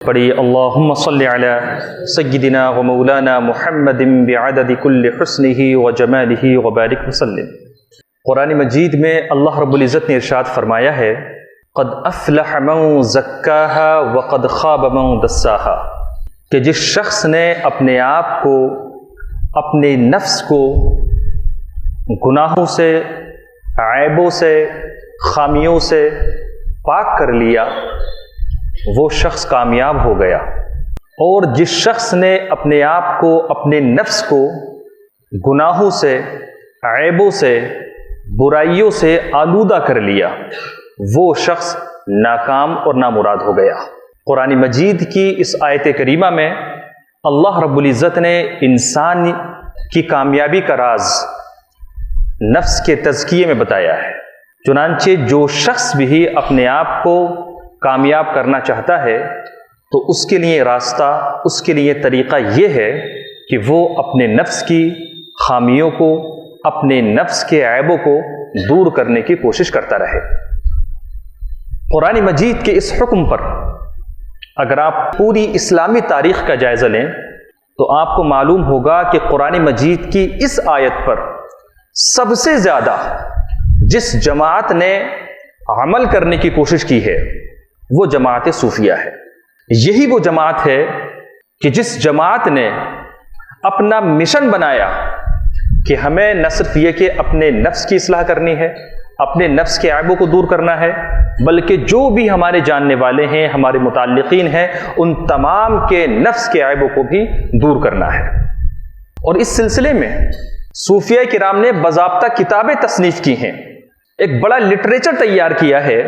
پڑھی اللہم صلی علی سیدنا و مولانا محمد بعدد کل حسنہ و جمالہ و بارک وسلم۔ قرآن مجید میں اللہ رب العزت نے ارشاد فرمایا ہے قد افلح من زکاہا وقد خاب من دساہا، کہ جس شخص نے اپنے آپ کو، اپنے نفس کو گناہوں سے، عیبوں سے، خامیوں سے پاک کر لیا، وہ شخص کامیاب ہو گیا۔ اور جس شخص نے اپنے آپ کو، اپنے نفس کو گناہوں سے، عیبوں سے، برائیوں سے آلودہ کر لیا، وہ شخص ناکام اور نامراد ہو گیا۔ قرآن مجید کی اس آیت کریمہ میں اللہ رب العزت نے انسان کی کامیابی کا راز نفس کے تزکیے میں بتایا ہے۔ چنانچہ جو شخص بھی اپنے آپ کو کامیاب کرنا چاہتا ہے تو اس کے لیے راستہ، اس کے لیے طریقہ یہ ہے کہ وہ اپنے نفس کی خامیوں کو، اپنے نفس کے عیبوں کو دور کرنے کی کوشش کرتا رہے۔ قرآن مجید کے اس حکم پر اگر آپ پوری اسلامی تاریخ کا جائزہ لیں تو آپ کو معلوم ہوگا کہ قرآن مجید کی اس آیت پر سب سے زیادہ جس جماعت نے عمل کرنے کی کوشش کی ہے وہ جماعت صوفیہ ہے۔ یہی وہ جماعت ہے کہ جس جماعت نے اپنا مشن بنایا کہ ہمیں نہ صرف یہ کہ اپنے نفس کی اصلاح کرنی ہے، اپنے نفس کے عیبوں کو دور کرنا ہے، بلکہ جو بھی ہمارے جاننے والے ہیں، ہمارے متعلقین ہیں، ان تمام کے نفس کے عیبوں کو بھی دور کرنا ہے۔ اور اس سلسلے میں صوفیہ کرام نے باضابطہ کتابیں تصنیف کی ہیں، ایک بڑا لٹریچر تیار کیا ہے،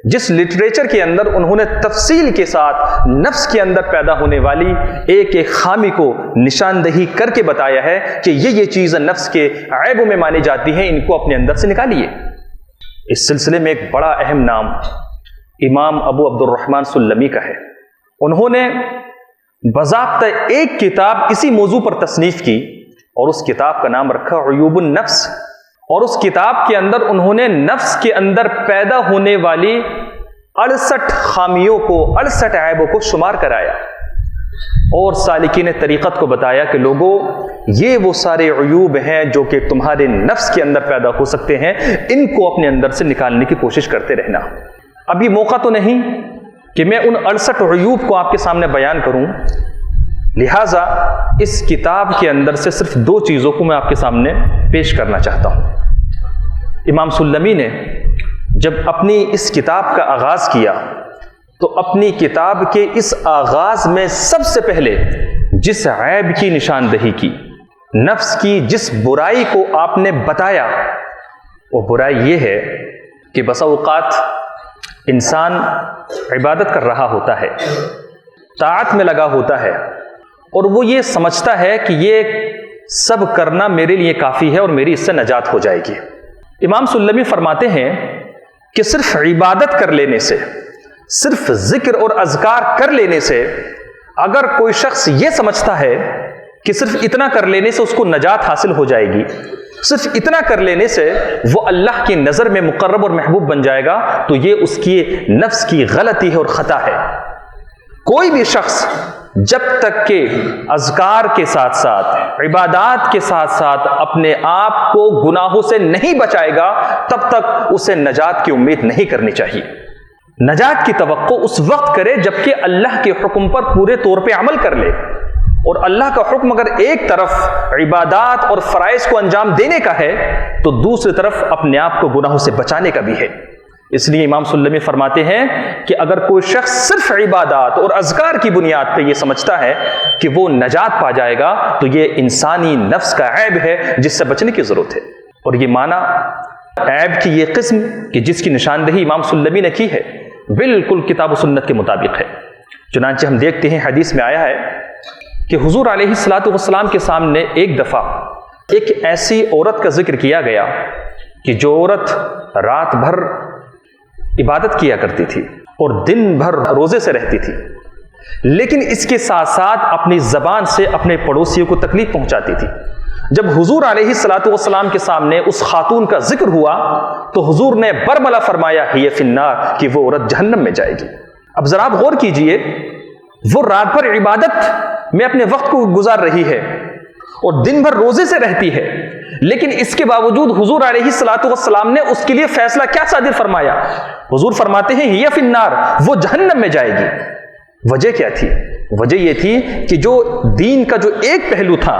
جس لٹریچر کے اندر انہوں نے تفصیل کے ساتھ نفس کے اندر پیدا ہونے والی ایک ایک خامی کو نشاندہی کر کے بتایا ہے کہ یہ چیز نفس کے عیبوں میں مانی جاتی ہیں، ان کو اپنے اندر سے نکالیے۔ اس سلسلے میں ایک بڑا اہم نام امام ابو عبد الرحمن سلمی کا ہے۔ انہوں نے باضابطہ ایک کتاب اسی موضوع پر تصنیف کی اور اس کتاب کا نام رکھا عیوب النفس، اور اس کتاب کے اندر انہوں نے نفس کے اندر پیدا ہونے والی 68 خامیوں کو، 68 عیبوں کو شمار کرایا اور سالکین طریقت کو بتایا کہ لوگوں، یہ وہ سارے عیوب ہیں جو کہ تمہارے نفس کے اندر پیدا ہو سکتے ہیں، ان کو اپنے اندر سے نکالنے کی کوشش کرتے رہنا۔ ابھی موقع تو نہیں کہ میں ان 68 عیوب کو آپ کے سامنے بیان کروں، لہٰذا اس کتاب کے اندر سے صرف 2 چیزوں کو میں آپ کے سامنے پیش کرنا چاہتا ہوں۔ امام سلمی نے جب اپنی اس کتاب کا آغاز کیا تو اپنی کتاب کے اس آغاز میں سب سے پہلے جس عیب کی نشاندہی کی، نفس کی جس برائی کو آپ نے بتایا، وہ برائی یہ ہے کہ بسا اوقات انسان عبادت کر رہا ہوتا ہے، طاعت میں لگا ہوتا ہے، اور وہ یہ سمجھتا ہے کہ یہ سب کرنا میرے لیے کافی ہے اور میری اس سے نجات ہو جائے گی۔ امام سلمی فرماتے ہیں کہ صرف عبادت کر لینے سے، صرف ذکر اور اذکار کر لینے سے اگر کوئی شخص یہ سمجھتا ہے کہ صرف اتنا کر لینے سے اس کو نجات حاصل ہو جائے گی، صرف اتنا کر لینے سے وہ اللہ کی نظر میں مقرب اور محبوب بن جائے گا، تو یہ اس کی نفس کی غلطی ہے اور خطا ہے۔ کوئی بھی شخص جب تک کہ اذکار کے ساتھ ساتھ، عبادات کے ساتھ ساتھ اپنے آپ کو گناہوں سے نہیں بچائے گا، تب تک اسے نجات کی امید نہیں کرنی چاہیے۔ نجات کی توقع اس وقت کرے جبکہ اللہ کے حکم پر پورے طور پہ عمل کر لے، اور اللہ کا حکم اگر ایک طرف عبادات اور فرائض کو انجام دینے کا ہے تو دوسری طرف اپنے آپ کو گناہوں سے بچانے کا بھی ہے۔ اس لیے امام سلمی فرماتے ہیں کہ اگر کوئی شخص صرف عبادات اور اذکار کی بنیاد پہ یہ سمجھتا ہے کہ وہ نجات پا جائے گا تو یہ انسانی نفس کا عیب ہے جس سے بچنے کی ضرورت ہے۔ اور یہ معنی عیب کی یہ قسم کہ جس کی نشاندہی امام سلمی نے کی ہے بالکل کتاب و سنت کے مطابق ہے۔ چنانچہ ہم دیکھتے ہیں حدیث میں آیا ہے کہ حضور علیہ الصلوۃ والسلام کے سامنے ایک دفعہ ایک ایسی عورت کا ذکر کیا گیا کہ جو عورت رات بھر عبادت کیا کرتی تھی اور دن بھر روزے سے رہتی تھی، لیکن اس کے ساتھ ساتھ اپنی زبان سے اپنے پڑوسیوں کو تکلیف پہنچاتی تھی۔ جب حضور علیہ الصلوۃ والسلام کے سامنے اس خاتون کا ذکر ہوا تو حضور نے برملا فرمایا ہی فی النار، کہ وہ عورت جہنم میں جائے گی۔ اب ذرا آپ غور کیجئے وہ رات بھر عبادت میں اپنے وقت کو گزار رہی ہے اور دن بھر روزے سے رہتی ہے، لیکن اس کے باوجود حضور علیہ الصلوۃ والسلام نے اس کے لیے فیصلہ کیا صادر فرمایا؟ حضور فرماتے ہیں ہی فی النار، وہ جہنم میں جائے گی۔ وجہ کیا تھی؟ وجہ یہ تھی کہ جو دین کا جو ایک پہلو تھا،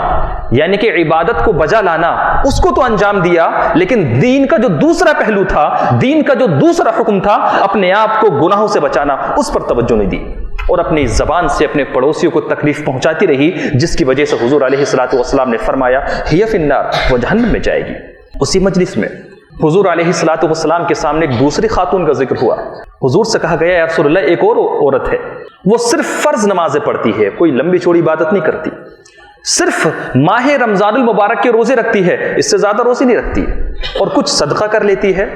یعنی کہ عبادت کو بجا لانا، اس کو تو انجام دیا، لیکن دین کا جو دوسرا پہلو تھا، دین کا جو دوسرا حکم تھا، اپنے آپ کو گناہوں سے بچانا، اس پر توجہ نہیں دی، اور اپنی زبان سے اپنے پڑوسیوں کو تکلیف پہنچاتی رہی، جس کی وجہ سے حضور علیہ الصلوۃ والسلام نے فرمایا ہی فی النار، وہ جہنم میں جائے گی۔ اسی مجلس میں حضور علیہ الصلوۃ والسلام کے سامنے ایک دوسری خاتون کا ذکر ہوا۔ حضور سے کہا گیا یا رسول اللہ، ایک اور عورت ہے، وہ صرف فرض نمازیں پڑھتی ہے، کوئی لمبی چوڑی عبادت نہیں کرتی، صرف ماہ رمضان المبارک کے روزے رکھتی ہے، اس سے زیادہ روزے نہیں رکھتی، اور کچھ صدقہ کر لیتی ہے،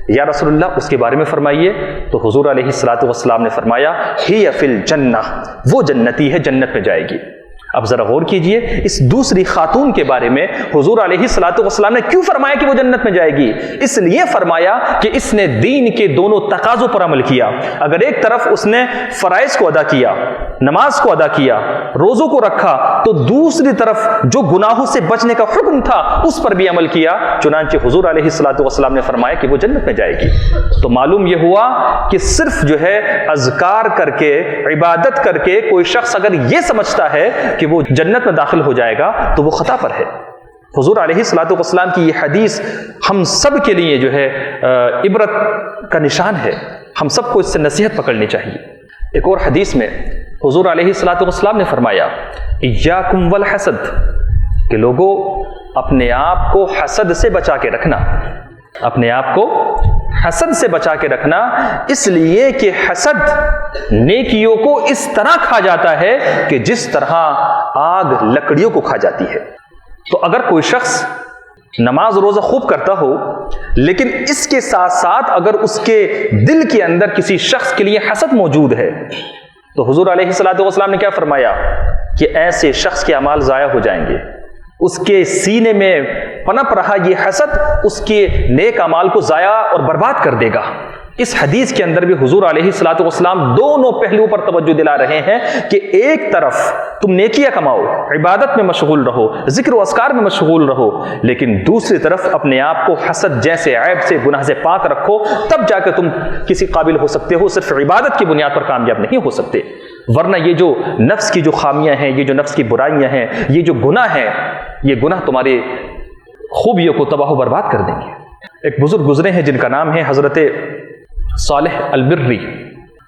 یا رسول اللہ اس کے بارے میں فرمائیے۔ تو حضور علیہ الصلوۃ والسلام نے فرمایا ہی فی الجنہ، وہ جنتی ہے، جنت میں جائے گی۔ اب ذرا غور کیجئے، اس دوسری خاتون کے بارے میں حضور علیہ الصلوۃ والسلام نے کیوں فرمایا کہ وہ جنت میں جائے گی؟ اس لیے فرمایا کہ اس نے دین کے دونوں تقاضوں پر عمل کیا۔ اگر ایک طرف اس نے فرائض کو ادا کیا، نماز کو ادا کیا، روزوں کو رکھا، تو دوسری طرف جو گناہوں سے بچنے کا حکم تھا اس پر بھی عمل کیا، چنانچہ حضور علیہ الصلوۃ والسلام نے فرمایا کہ وہ جنت میں جائے گی۔ تو معلوم یہ ہوا کہ صرف جو ہے اذکار کر کے، عبادت کر کے کوئی شخص اگر یہ سمجھتا ہے کہ وہ جنت میں داخل ہو جائے گا تو وہ خطا پر ہے۔ حضور علیہ الصلوۃ والسلام کی یہ حدیث ہم سب کے لیے جو ہے عبرت کا نشان ہے، ہم سب کو اس سے نصیحت پکڑنی چاہیے۔ ایک اور حدیث میں حضور علیہ الصلوۃ والسلام نے فرمایا ایاکم والحسد، کہ لوگوں اپنے آپ کو حسد سے بچا کے رکھنا، اپنے آپ کو حسد سے بچا کے رکھنا، اس لیے کہ حسد نیکیوں کو اس طرح کھا جاتا ہے کہ جس طرح آگ لکڑیوں کو کھا جاتی ہے۔ تو اگر کوئی شخص نماز روزہ خوب کرتا ہو، لیکن اس کے ساتھ ساتھ اگر اس کے دل کے اندر کسی شخص کے لیے حسد موجود ہے، تو حضور علیہ الصلوۃ والسلام نے کیا فرمایا کہ ایسے شخص کے اعمال ضائع ہو جائیں گے، اس کے سینے میں پنپ رہا یہ حسد اس کے نیک اعمال کو ضائع اور برباد کر دے گا۔ اس حدیث کے اندر بھی حضور علیہ الصلوۃ والسلام دونوں پہلوؤں پر توجہ دلا رہے ہیں کہ ایک طرف تم نیکیاں کماؤ، عبادت میں مشغول رہو، ذکر و اذکار میں مشغول رہو، لیکن دوسری طرف اپنے آپ کو حسد جیسے عیب سے، گناہ سے پاک رکھو، تب جا کے تم کسی قابل ہو سکتے ہو۔ صرف عبادت کی بنیاد پر کامیاب نہیں ہو سکتے، ورنہ یہ جو نفس کی جو خامیاں ہیں، یہ جو نفس کی برائیاں ہیں، یہ جو گناہ ہیں، یہ گناہ تمہاری خوبیوں کو تباہ و برباد کر دیں گے۔ ایک بزرگ گزرے ہیں جن کا نام ہے حضرت صالح البری،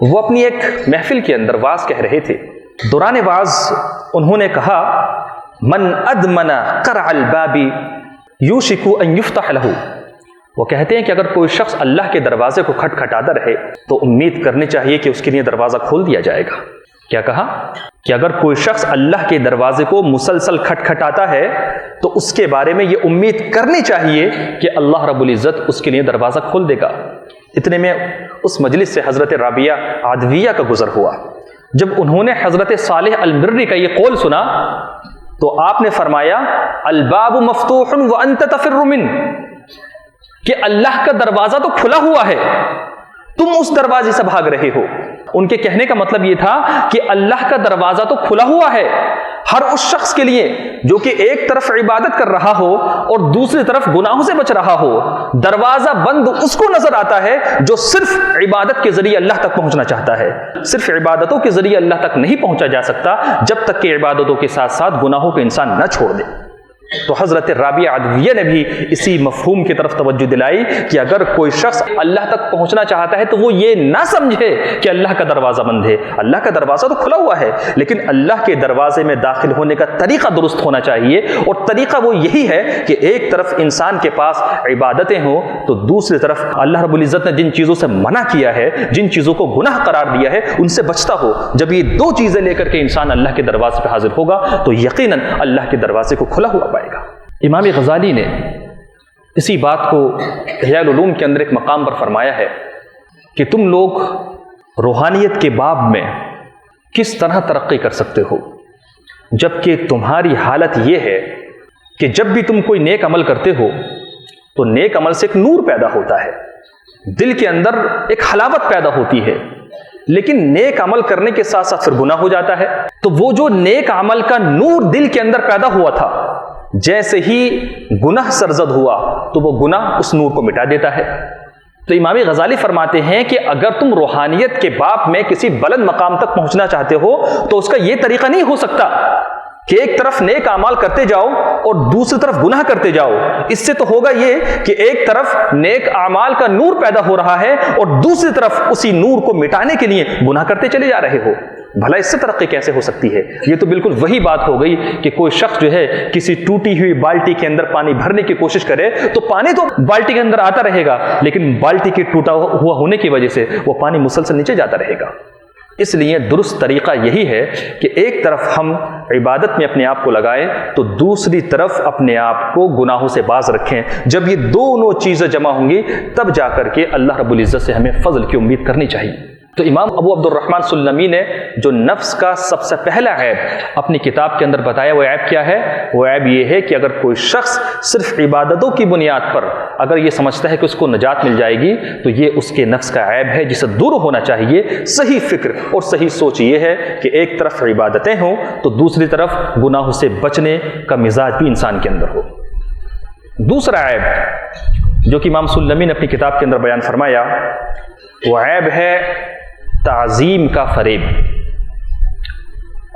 وہ اپنی ایک محفل کے اندر واعظ کہہ رہے تھے۔ دوران واعظ انہوں نے کہا من ادمن قرع الباب یوشک ان یفتح له، وہ کہتے ہیں کہ اگر کوئی شخص اللہ کے دروازے کو کھٹکھٹاتا رہے تو امید کرنی چاہیے کہ اس کے لیے دروازہ کھول دیا جائے گا۔ کیا کہا کہ اگر کوئی شخص اللہ کے دروازے کو مسلسل کھٹکھٹاتا ہے تو اس کے بارے میں یہ امید کرنی چاہیے کہ اللہ رب العزت اس کے لیے دروازہ کھول دے گا۔ اتنے میں اس مجلس سے حضرت رابعہ عدویہ کا گزر ہوا۔ جب انہوں نے حضرت صالح البری کا یہ قول سنا تو آپ نے فرمایا الباب مفتوح وانت تفر من، کہ اللہ کا دروازہ تو کھلا ہوا ہے، تم اس دروازے سے بھاگ رہے ہو۔ ان کے کہنے کا مطلب یہ تھا کہ اللہ کا دروازہ تو کھلا ہوا ہے ہر اس شخص کے لیے جو کہ ایک طرف عبادت کر رہا ہو اور دوسری طرف گناہوں سے بچ رہا ہو، دروازہ بند اس کو نظر آتا ہے جو صرف عبادت کے ذریعے اللہ تک پہنچنا چاہتا ہے۔ صرف عبادتوں کے ذریعے اللہ تک نہیں پہنچا جا سکتا جب تک کہ عبادتوں کے ساتھ ساتھ گناہوں کو انسان نہ چھوڑ دے۔ تو حضرت رابعہ عدویہ نے بھی اسی مفہوم کی طرف توجہ دلائی کہ اگر کوئی شخص اللہ تک پہنچنا چاہتا ہے تو وہ یہ نہ سمجھے کہ اللہ کا دروازہ بند ہے، اللہ کا دروازہ تو کھلا ہوا ہے، لیکن اللہ کے دروازے میں داخل ہونے کا طریقہ درست ہونا چاہیے، اور طریقہ وہ یہی ہے کہ ایک طرف انسان کے پاس عبادتیں ہوں تو دوسری طرف اللہ رب العزت نے جن چیزوں سے منع کیا ہے، جن چیزوں کو گناہ قرار دیا ہے، ان سے بچتا ہو۔ جب یہ دو چیزیں لے کر کے انسان اللہ کے دروازے پہ حاضر ہوگا تو یقیناً اللہ کے دروازے کو کھلا ہوا پائے گا۔ امام غزالی نے اسی بات کو احیاء العلوم کے اندر ایک مقام پر فرمایا ہے کہ تم لوگ روحانیت کے باب میں کس طرح ترقی کر سکتے ہو، جبکہ تمہاری حالت یہ ہے کہ جب بھی تم کوئی نیک عمل کرتے ہو تو نیک عمل سے ایک نور پیدا ہوتا ہے، دل کے اندر ایک حلاوت پیدا ہوتی ہے، لیکن نیک عمل کرنے کے ساتھ ساتھ پھر گناہ ہو جاتا ہے. تو وہ جو نیک عمل کا نور دل کے اندر پیدا ہوا تھا، جیسے ہی گناہ سرزد ہوا تو وہ گناہ اس نور کو مٹا دیتا ہے. تو امام غزالی فرماتے ہیں کہ اگر تم روحانیت کے باب میں کسی بلند مقام تک پہنچنا چاہتے ہو تو اس کا یہ طریقہ نہیں ہو سکتا کہ ایک طرف نیک اعمال کرتے جاؤ اور دوسری طرف گناہ کرتے جاؤ. اس سے تو ہوگا یہ کہ ایک طرف نیک اعمال کا نور پیدا ہو رہا ہے اور دوسری طرف اسی نور کو مٹانے کے لیے گناہ کرتے چلے جا رہے ہو. بھلا اس سے ترقی کیسے ہو سکتی ہے؟ یہ تو بالکل وہی بات ہو گئی کہ کوئی شخص جو ہے کسی ٹوٹی ہوئی بالٹی کے اندر پانی بھرنے کی کوشش کرے تو پانی تو بالٹی کے اندر آتا رہے گا، لیکن بالٹی کے ٹوٹا ہوا ہونے کی وجہ سے وہ پانی مسلسل نیچے جاتا رہے گا. اس لیے درست طریقہ یہی ہے کہ ایک طرف ہم عبادت میں اپنے آپ کو لگائیں تو دوسری طرف اپنے آپ کو گناہوں سے باز رکھیں. جب یہ دونوں چیزیں جمع ہوں گی تب جا کر کے اللہ رب العزت سے ہمیں فضل کی امید کرنی چاہیے. تو امام ابو عبد الرحمن سلمی نے جو نفس کا سب سے پہلا عیب اپنی کتاب کے اندر بتایا، وہ عیب کیا ہے؟ وہ عیب یہ ہے کہ اگر کوئی شخص صرف عبادتوں کی بنیاد پر اگر یہ سمجھتا ہے کہ اس کو نجات مل جائے گی تو یہ اس کے نفس کا عیب ہے جسے دور ہونا چاہیے. صحیح فکر اور صحیح سوچ یہ ہے کہ ایک طرف عبادتیں ہوں تو دوسری طرف گناہوں سے بچنے کا مزاج بھی انسان کے اندر ہو. دوسرا عیب جو کہ امام سلمی نے اپنی کتاب کے اندر بیان فرمایا، وہ عیب ہے تعظیم کا فریب.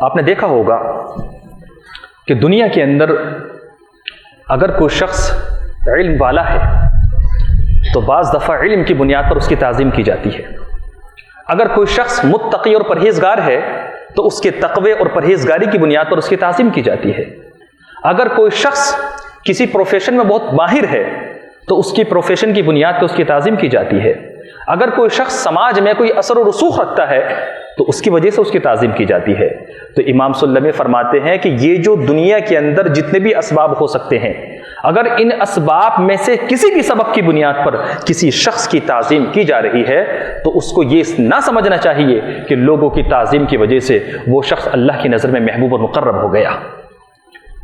آپ نے دیکھا ہوگا کہ دنیا کے اندر اگر کوئی شخص علم والا ہے تو بعض دفعہ علم کی بنیاد پر اس کی تعظیم کی جاتی ہے. اگر کوئی شخص متقی اور پرہیزگار ہے تو اس کے تقوی اور پرہیزگاری کی بنیاد پر اس کی تعظیم کی جاتی ہے. اگر کوئی شخص کسی پروفیشن میں بہت ماہر ہے تو اس کی پروفیشن کی بنیاد پر اس کی تعظیم کی جاتی ہے. اگر کوئی شخص سماج میں کوئی اثر و رسوخ رکھتا ہے تو اس کی وجہ سے اس کی تعظیم کی جاتی ہے. تو امام سلمی فرماتے ہیں کہ یہ جو دنیا کے اندر جتنے بھی اسباب ہو سکتے ہیں، اگر ان اسباب میں سے کسی بھی سبب کی بنیاد پر کسی شخص کی تعظیم کی جا رہی ہے تو اس کو یہ نہ سمجھنا چاہیے کہ لوگوں کی تعظیم کی وجہ سے وہ شخص اللہ کی نظر میں محبوب اور مقرب ہو گیا.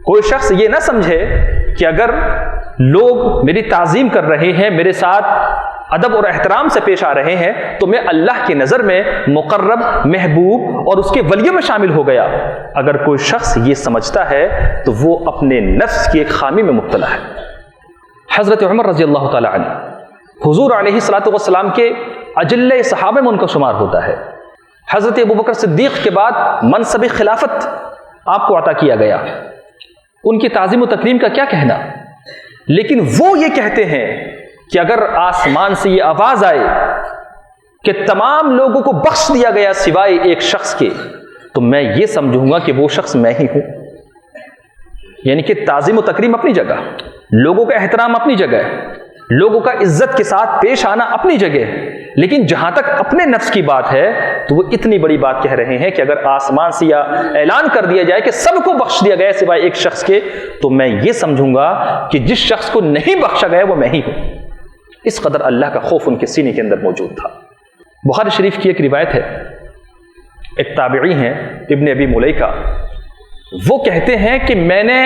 کوئی شخص یہ نہ سمجھے کہ اگر لوگ میری تعظیم کر رہے ہیں، میرے ساتھ ادب اور احترام سے پیش آ رہے ہیں تو میں اللہ کی نظر میں مقرب، محبوب اور اس کے ولیوں میں شامل ہو گیا. اگر کوئی شخص یہ سمجھتا ہے تو وہ اپنے نفس کی ایک خامی میں مبتلا ہے. حضرت عمر رضی اللہ تعالی عنہ حضور علیہ الصلوۃ والسلام کے اجل صحابہ میں ان کا شمار ہوتا ہے. حضرت ابوبکر صدیق کے بعد منصب خلافت آپ کو عطا کیا گیا. ان کی تعظیم و تکریم کا کیا کہنا، لیکن وہ یہ کہتے ہیں کہ اگر آسمان سے یہ آواز آئے کہ تمام لوگوں کو بخش دیا گیا سوائے ایک شخص کے تو میں یہ سمجھوں گا کہ وہ شخص میں ہی ہوں. یعنی کہ تعظیم و تکریم اپنی جگہ، لوگوں کا احترام اپنی جگہ، لوگوں کا عزت کے ساتھ پیش آنا اپنی جگہ، لیکن جہاں تک اپنے نفس کی بات ہے تو وہ اتنی بڑی بات کہہ رہے ہیں کہ اگر آسمان سے یہ اعلان کر دیا جائے کہ سب کو بخش دیا گیا سوائے ایک شخص کے تو میں یہ سمجھوں گا کہ جس شخص کو نہیں بخشا گیا وہ میں ہی ہوں. اس قدر اللہ کا خوف ان کے سینے کے اندر موجود تھا. بخاری شریف کی ایک روایت ہے، ایک تابعی ہیں ابن ابی ملیکہ، وہ کہتے ہیں کہ میں نے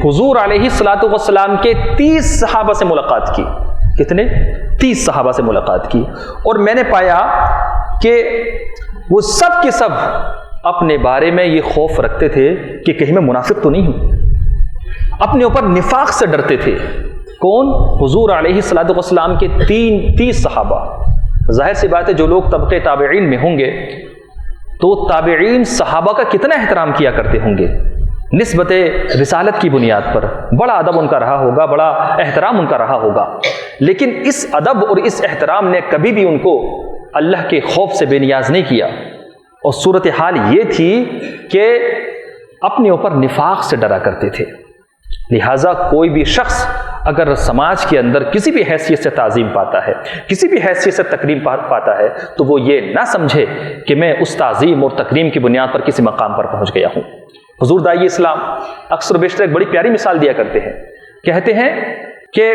حضور علیہ الصلوۃ والسلام کے 30 صحابہ سے ملاقات کی. کتنے؟ 30 صحابہ سے ملاقات کی، اور میں نے پایا کہ وہ سب کے سب اپنے بارے میں یہ خوف رکھتے تھے کہ کہیں میں منافق تو نہیں ہوں. اپنے اوپر نفاق سے ڈرتے تھے. کون؟ حضور علیہ الصلوۃ والسلام کے 30 صحابہ. ظاہر سی بات ہے جو لوگ طبقے تابعین میں ہوں گے تو تابعین صحابہ کا کتنا احترام کیا کرتے ہوں گے نسبت رسالت کی بنیاد پر. بڑا ادب ان کا رہا ہوگا، بڑا احترام ان کا رہا ہوگا، لیکن اس ادب اور اس احترام نے کبھی بھی ان کو اللہ کے خوف سے بے نیاز نہیں کیا. اور صورتحال یہ تھی کہ اپنے اوپر نفاق سے ڈرا کرتے تھے. لہٰذا کوئی بھی شخص اگر سماج کے اندر کسی بھی حیثیت سے تعظیم پاتا ہے، کسی بھی حیثیت سے تکریم پاتا ہے تو وہ یہ نہ سمجھے کہ میں اس تعظیم اور تکریم کی بنیاد پر کسی مقام پر پہنچ گیا ہوں. حضور داعی اسلام اکثر و بیشتر ایک بڑی پیاری مثال دیا کرتے ہیں. کہتے ہیں کہ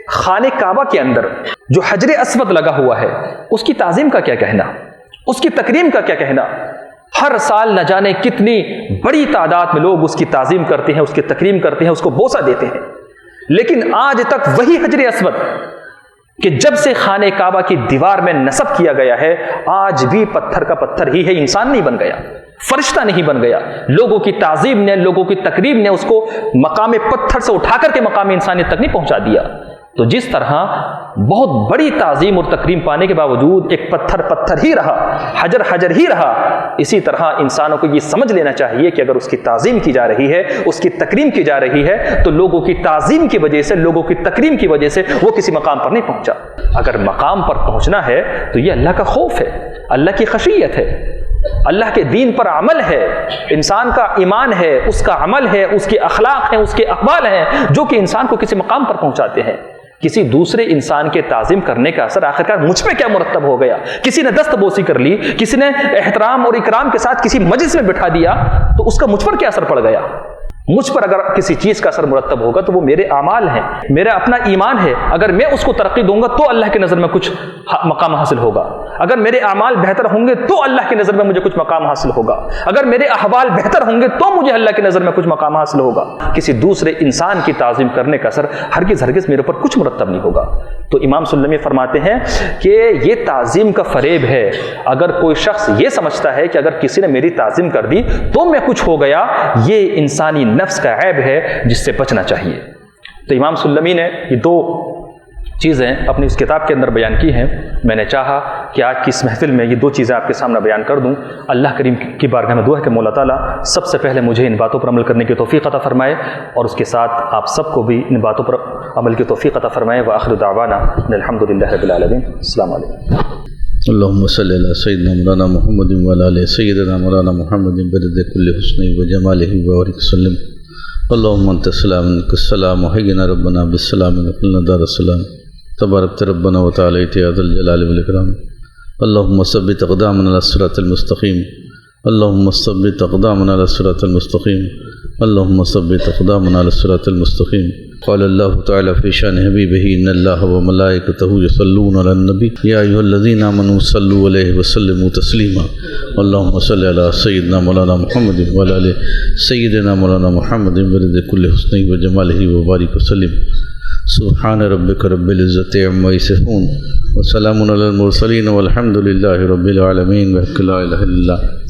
خانہ کعبہ کے اندر جو حجر اسود لگا ہوا ہے اس کی تعظیم کا کیا کہنا، اس کی تکریم کا کیا کہنا. ہر سال نہ جانے کتنی بڑی تعداد میں لوگ اس کی تعظیم کرتے ہیں، اس کی تکریم کرتے ہیں، اس کو بوسہ دیتے ہیں، لیکن آج تک وہی حجر اسود کہ جب سے خانہ کعبہ کی دیوار میں نصب کیا گیا ہے آج بھی پتھر کا پتھر ہی ہے، انسان نہیں بن گیا، فرشتہ نہیں بن گیا۔ لوگوں کی تعظیم نے، لوگوں کی تکریم نے اس کو مقام پتھر سے اٹھا کر کے مقام انسانیت تک نہیں پہنچا دیا۔ تو جس طرح بہت بڑی تعظیم اور تکریم پانے کے باوجود ایک پتھر پتھر ہی رہا، حجر حجر ہی رہا، اسی طرح انسانوں کو یہ سمجھ لینا چاہیے کہ اگر اس کی تعظیم کی جا رہی ہے، اس کی تکریم کی جا رہی ہے، تو لوگوں کی تعظیم کی وجہ سے، لوگوں کی تکریم کی وجہ سے وہ کسی مقام پر نہیں پہنچا۔ اگر مقام پر پہنچنا ہے تو یہ اللہ کا خوف ہے، اللہ کی خشیت ہے، اللہ کے دین پر عمل ہے، انسان کا ایمان ہے، اس کا عمل ہے، اس کے اخلاق ہیں، اس کے اقوال ہیں، جو کہ انسان کو کسی مقام پر پہنچاتے ہیں۔ کسی دوسرے انسان کے تعظیم کرنے کا اثر آخرکار مجھ پہ کیا مرتب ہو گیا؟ کسی نے دست بوسی کر لی، کسی نے احترام اور اکرام کے ساتھ کسی مجلس میں بٹھا دیا، تو اس کا مجھ پر کیا اثر پڑ گیا؟ مجھ پر اگر کسی چیز کا اثر مرتب ہوگا تو وہ میرے اعمال ہیں، میرا اپنا ایمان ہے۔ اگر میں اس کو ترقی دوں گا تو اللہ کی نظر میں کچھ مقام حاصل ہوگا، اگر میرے اعمال بہتر ہوں گے تو اللہ کی نظر میں مجھے کچھ مقام حاصل ہوگا، اگر میرے احوال بہتر ہوں گے تو مجھے اللہ کی نظر میں کچھ مقام حاصل ہوگا۔ کسی دوسرے انسان کی تعظیم کرنے کا اثر ہرگز ہرگز میرے اوپر کچھ مرتب نہیں ہوگا۔ تو امام صلی اللہ علیہ وسلم فرماتے ہیں کہ یہ تعظیم کا فریب ہے۔ اگر کوئی شخص یہ سمجھتا ہے کہ اگر کسی نے میری تعظیم کر دی تو میں کچھ ہو گیا، یہ انسانی نفس کا عیب ہے جس سے بچنا چاہیے۔ تو امام صلی اللہ علیہ وسلم نے یہ دو چیزیں اپنی اس کتاب کے اندر بیان کی ہیں۔ میں نے چاہا کہ آج کی اس محفل میں یہ دو چیزیں آپ کے سامنے بیان کر دوں۔ اللہ کریم کی بارگاہ میں دعا ہے کہ مولا تعالیٰ سب سے پہلے مجھے ان باتوں پر عمل کرنے کی توفیق عطا فرمائے، اور اس کے ساتھ آپ سب کو بھی ان باتوں پر عمل کی توفیق عطا فرمائے۔ وآخر دعوانا ان الحمد للہ رب العالمین۔ السلام علیکم۔ اللهم صل على سيدنا مولانا محمد وعلى آل سيدنا مولانا محمد بعدد كل حسنه وجماله وبارك وسلم۔ اللهم انت السلام منك السلام وحينا ربنا بالسلام وقلنا دار السلام تبارك ربنا وتعالى يا ذا الجلال والإكرام۔ اللهم ثبت اقدامنا على الصراط المستقيم، اللهم ثبت اقدامنا على الصراط المستقيم، اللهم ثبت اقدامنا على الصراط المستقيم۔ قال الله تعالى في شان حبيبه ان الله وملائكته يصلون على النبي يا ايها الذين امنوا صلوا عليه وسلموا تسليما۔ اللهم صل على سيدنا مولانا محمد وعلى ال سيدنا مولانا محمد بعدد كل حسنه وجماله وبارك وسلم۔ سبحان ربك رب العزة عما يصفون وسلام على المرسلين والحمد لله رب العالمين۔ لا اله الا الله۔